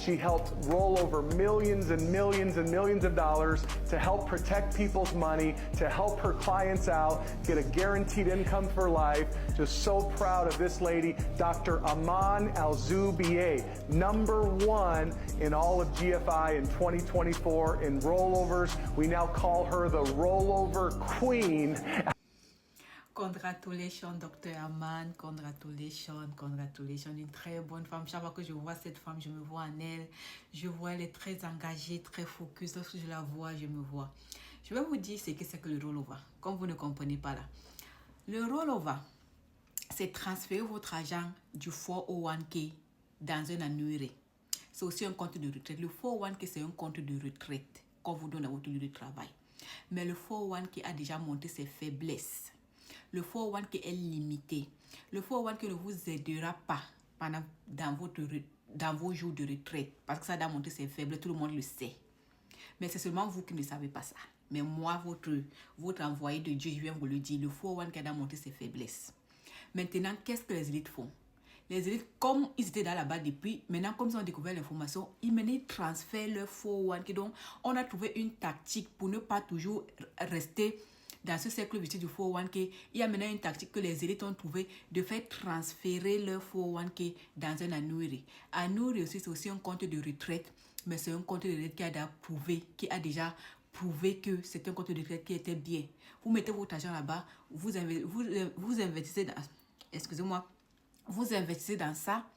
She helped roll over millions and millions and millions of dollars to help protect people's money, to help her clients out, get a guaranteed income for life. Just so proud of this lady, Dr. Aman Al-Zubayeh, #1 in all of GFI in 2024 in rollovers. We now call her the rollover queen. Congratulations, Dr. Aman. Congratulations, congratulations. Une très bonne femme. Chaque fois que je vois cette femme, je me vois en elle. Je vois, elle est très engagée, très focus. Lorsque je la vois, je me vois. Je vais vous dire ce que c'est que le rollover, comme vous ne comprenez pas là. Le rollover, c'est transférer votre argent du 401k dans un annuaire. C'est aussi un compte de retraite. Le 401k, c'est un compte de retraite qu'on vous donne à votre lieu de travail. Mais le 401k a déjà montré ses faiblesses. Le 401k est limité. Le 401k ne vous aidera pas dans vos jours de retraite parce que ça a montré ses faiblesses, tout le monde le sait. Mais c'est seulement vous qui ne savez pas ça. Mais moi, votre envoyé de Dieu, je viens vous le dire, le 401k a montré ses faiblesses. Maintenant, qu'est-ce que les élites font? Les élites, comme ils étaient dans là-bas depuis, maintenant, comme ils ont découvert l'information, ils transfèrent leur 401k. Donc, on a trouvé une tactique pour ne pas toujours rester dans ce cercle vicieux du 401k. Il y a maintenant une tactique que les élites ont trouvé de faire transférer leur 401k dans un annuaire. Annuaire aussi, c'est aussi un compte de retraite, mais c'est un compte de retraite qui a déjà prouvé que c'est un compte de retraite qui était bien. Vous mettez votre argent là-bas, vous investissez dans... Excusez-moi. Vous investissez dans ça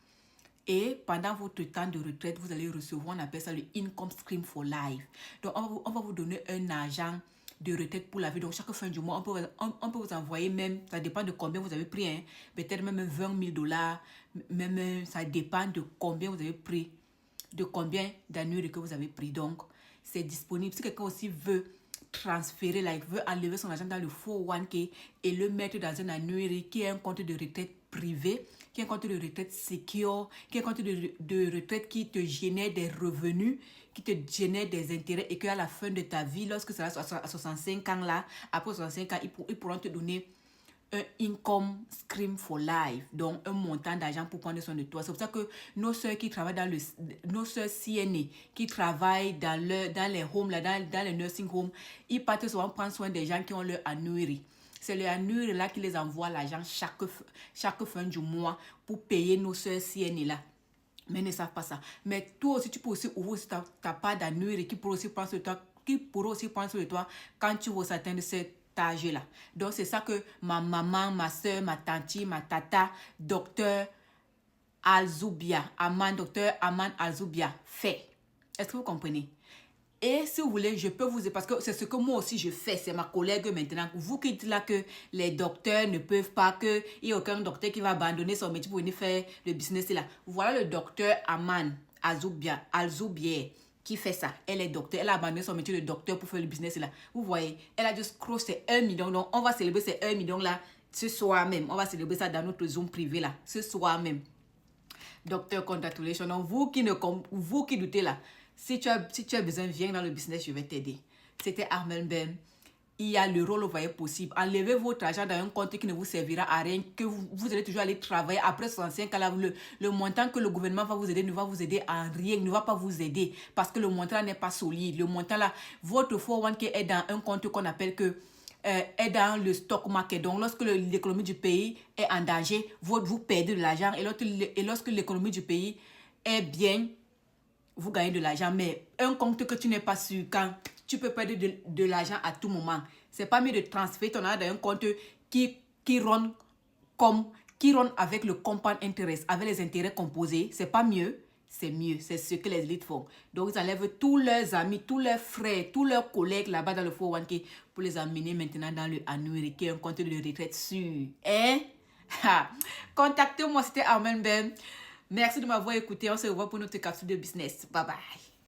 et pendant votre temps de retraite, vous allez recevoir, on appelle ça le Income Stream for Life. Donc, on va vous donner un argent de retraite pour la vie. Donc, chaque fin du mois, on peut vous envoyer même, ça dépend de combien vous avez pris, hein, peut-être même 20 000 $, même ça dépend de combien vous avez pris, de combien d'annuaires que vous avez pris. Donc, c'est disponible. Si quelqu'un aussi veut transférer, veut enlever son argent dans le 401k et le mettre dans un annuaire qui est un compte de retraite privé, qui est un compte de retraite secure, qui est un compte de retraite qui te génère des revenus, qui te génère des intérêts et qu'à la fin de ta vie, lorsque ça sera à 65 ans là, après 65 ans, ils pourront te donner un income stream for life, donc un montant d'argent pour prendre soin de toi. C'est pour ça que nos soeurs qui travaillent nos soeurs CNA, qui travaillent dans les homes, dans les nursing homes, ils partent souvent prendre soin des gens qui ont leur annuaire. C'est le annuaire là qui les envoie l'argent chaque fin du mois pour payer nos soeurs CNA là. Mais ils ne savent pas ça. Mais toi aussi, tu peux aussi ouvrir ta part d'annuaire qui pourra aussi prendre sur toi, quand tu vas atteindre cet âge-là. Donc, c'est ça que ma maman, ma soeur, ma tante, ma tata, docteur docteur Aman Al-Zubayeh fait. Est-ce que vous comprenez? Et si vous voulez, je peux vous dire, parce que c'est ce que moi aussi je fais, c'est ma collègue maintenant. Vous qui dites là que les docteurs ne peuvent pas, qu'il n'y a aucun docteur qui va abandonner son métier pour venir faire le business là. Voilà le docteur Aman Al-Zubayeh qui fait ça. Elle est docteur, elle a abandonné son métier de docteur pour faire le business là. Vous voyez, elle a juste crossé 1 million. Donc, on va célébrer ces 1 million là ce soir même. On va célébrer ça dans notre Zoom privé là, ce soir même. Docteur, congratulations. Donc, vous qui doutez là, si tu as besoin, viens dans le business, je vais t'aider. C'était Armel Ben. Il y a le rollover possible. Enlevez votre argent dans un compte qui ne vous servira à rien, que vous allez toujours aller travailler après 65 ans. Là, le montant que le gouvernement va vous aider ne va vous aider en rien, ne va pas vous aider parce que le montant n'est pas solide. Le montant là, votre 401k est dans un compte qu'on appelle est dans le stock market. Donc, lorsque l'économie du pays est en danger, vous perdez de l'argent. Et lorsque l'économie du pays est bien, vous gagnez de l'argent. Mais un compte que tu n'es pas sûr, quand tu peux perdre de l'argent à tout moment. C'est pas mieux de transférer ton argent dans un compte qui run avec le compound interest, avec les intérêts composés. C'est pas mieux. C'est mieux, c'est ce que les élites font. Donc, ils enlèvent tous leurs amis, tous leurs frères, tous leurs collègues là-bas dans le 401k pour les amener maintenant dans le annuaire qui est un compte de retraite sûr. Hein? Contactez-moi, c'était Armel Ben. Merci de m'avoir écouté. On se revoit pour notre capsule de business. Bye bye.